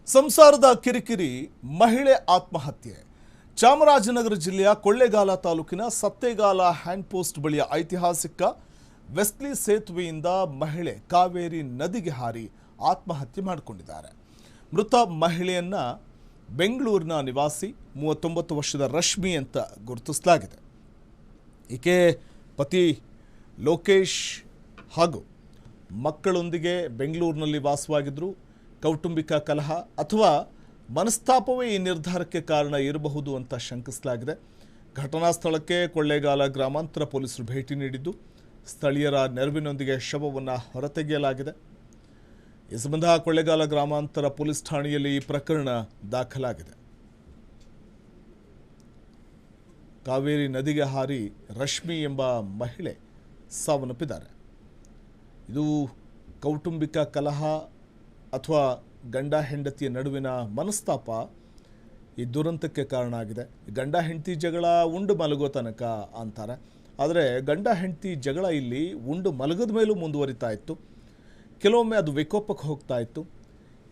ಸಂಸಾರದ ಕಿರಿಕಿರಿ, ಮಹಿಳೆ ಆತ್ಮಹತ್ಯೆ. ಚಾಮರಾಜನಗರ ಜಿಲ್ಲೆಯ ಕೊಳ್ಳೇಗಾಲ ತಾಲೂಕಿನ ಸತ್ತೇಗಾಲ ಹ್ಯಾಂಡ್ ಪೋಸ್ಟ್ ಬಳಿಯ ಐತಿಹಾಸಿಕ ವೆಸ್ಟ್ಲಿ ಸೇತುವೆಯಿಂದ ಮಹಿಳೆ ಕಾವೇರಿ ನದಿಗೆ ಹಾರಿ ಆತ್ಮಹತ್ಯೆ ಮಾಡಿಕೊಂಡಿದ್ದಾರೆ. ಮೃತ ಮಹಿಳೆಯನ್ನ ಬೆಂಗಳೂರಿನ ನಿವಾಸಿ 39 ವರ್ಷದ ರಶ್ಮಿ ಅಂತ ಗುರುತಿಸಲಾಗಿದೆ. ಈಕೆ ಪತಿ ಲೋಕೇಶ್ ಹಾಗೂ ಮಕ್ಕಳೊಂದಿಗೆ ಬೆಂಗಳೂರಿನಲ್ಲಿ ವಾಸವಾಗಿದ್ದರು. ಕೌಟುಂಬಿಕ ಕಲಹ ಅಥವಾ ಮನಸ್ತಾಪವೇ ಈ ನಿರ್ಧಾರಕ್ಕೆ ಕಾರಣ ಇರಬಹುದು ಅಂತ ಶಂಕಿಸಲಾಗಿದೆ. ಘಟನಾ ಸ್ಥಳಕ್ಕೆ ಕೊಳ್ಳೇಗಾಲ ಗ್ರಾಮಾಂತರ ಪೊಲೀಸರು ಭೇಟಿ ನೀಡಿದ್ದು ಸ್ಥಳೀಯರ ನೆರವಿನೊಂದಿಗೆ ಶವವನ್ನು ಹೊರತೆಗೆಯಲಾಗಿದೆ. ಈ ಸಂಬಂಧ ಕೊಳ್ಳೇಗಾಲ ಗ್ರಾಮಾಂತರ ಪೊಲೀಸ್ ಠಾಣೆಯಲ್ಲಿ ಈ ಪ್ರಕರಣ ದಾಖಲಾಗಿದೆ. ಕಾವೇರಿ ನದಿಗೆ ಹಾರಿ ರಶ್ಮಿ ಎಂಬ ಮಹಿಳೆ ಸಾವನ್ನಪ್ಪಿದ್ದಾರೆ. ಇದು ಕೌಟುಂಬಿಕ ಕಲಹ ಅಥವಾ ಗಂಡ ಹೆಂಡತಿಯ ನಡುವಿನ ಮನಸ್ತಾಪ ಈ ದುರಂತಕ್ಕೆ ಕಾರಣ ಆಗಿದೆ. ಗಂಡ ಹೆಂಡತಿ ಜಗಳ ಉಂಡು ಮಲಗೋ ತನಕ ಅಂತಾರೆ. ಆದರೆ ಗಂಡ ಹೆಂಡತಿ ಜಗಳ ಇಲ್ಲಿ ಉಂಡು ಮಲಗದ ಮೇಲೂ ಮುಂದುವರಿತಾ ಇತ್ತು. ಕೆಲವೊಮ್ಮೆ ಅದು ವಿಕೋಪಕ್ಕೆ ಹೋಗ್ತಾ ಇತ್ತು.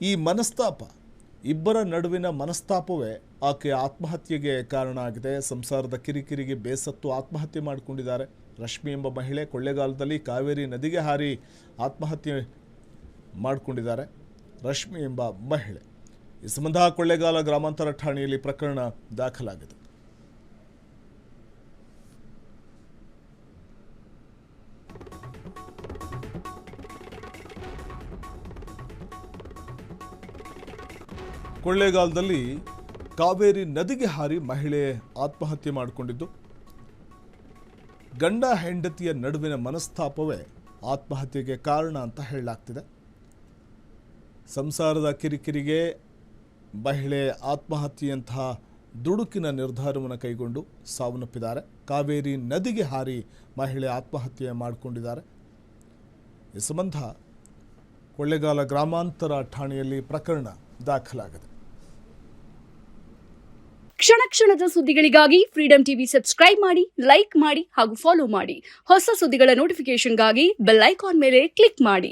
ಈ ಮನಸ್ತಾಪ, ಇಬ್ಬರ ನಡುವಿನ ಮನಸ್ತಾಪವೇ ಆಕೆ ಆತ್ಮಹತ್ಯೆಗೆ ಕಾರಣ ಆಗಿದೆ. ಸಂಸಾರದ ಕಿರಿಕಿರಿಗೆ ಬೇಸತ್ತು ಆತ್ಮಹತ್ಯೆ ಮಾಡಿಕೊಂಡಿದ್ದಾರೆ. ರಶ್ಮಿ ಎಂಬ ಮಹಿಳೆ ಕೊಳ್ಳೇಗಾಲದಲ್ಲಿ ಕಾವೇರಿ ನದಿಗೆ ಹಾರಿ ಆತ್ಮಹತ್ಯೆ ಮಾಡಿಕೊಂಡಿದ್ದಾರೆ. ರಶ್ಮಿ ಎಂಬ ಮಹಿಳೆ. ಈ ಸಂಬಂಧ ಕೊಳ್ಳೇಗಾಲ ಗ್ರಾಮಾಂತರ ಠಾಣೆಯಲ್ಲಿ ಪ್ರಕರಣ ದಾಖಲಾಗಿದೆ. ಕೊಳ್ಳೇಗಾಲದಲ್ಲಿ ಕಾವೇರಿ ನದಿಗೆ ಹಾರಿ ಮಹಿಳೆ ಆತ್ಮಹತ್ಯೆ ಮಾಡಿಕೊಂಡಿದ್ದು, ಗಂಡ ಹೆಂಡತಿಯ ನಡುವಿನ ಮನಸ್ತಾಪವೇ ಆತ್ಮಹತ್ಯೆಗೆ ಕಾರಣ ಅಂತ ಹೇಳಲಾಗ್ತಿದೆ. ಸಂಸಾರದ ಕಿರಿಕಿರಿಗೆ ಮಹಿಳೆ ಆತ್ಮಹತ್ಯೆಯಂತಹ ದುಡುಕಿನ ನಿರ್ಧಾರವನ್ನು ಕೈಗೊಂಡು ಸಾವನ್ನಪ್ಪಿದ್ದಾರೆ. ಕಾವೇರಿ ನದಿಗೆ ಹಾರಿ ಮಹಿಳೆ ಆತ್ಮಹತ್ಯೆ ಮಾಡಿಕೊಂಡಿದ್ದಾರೆ. ಈ ಸಂಬಂಧ ಕೊಳ್ಳೇಗಾಲ ಗ್ರಾಮಾಂತರ ಠಾಣೆಯಲ್ಲಿ ಪ್ರಕರಣ ದಾಖಲಾಗಿದೆ. ಕ್ಷಣ ಕ್ಷಣದ ಸುದ್ದಿಗಳಿಗಾಗಿ ಫ್ರೀಡಂ ಟಿವಿ ಸಬ್ಸ್ಕ್ರೈಬ್ ಮಾಡಿ, ಲೈಕ್ ಮಾಡಿ ಹಾಗೂ ಫಾಲೋ ಮಾಡಿ. ಹೊಸ ಸುದ್ದಿಗಳ ನೋಟಿಫಿಕೇಶನ್ಗಾಗಿ ಬೆಲ್ ಐಕಾನ್ ಮೇಲೆ ಕ್ಲಿಕ್ ಮಾಡಿ.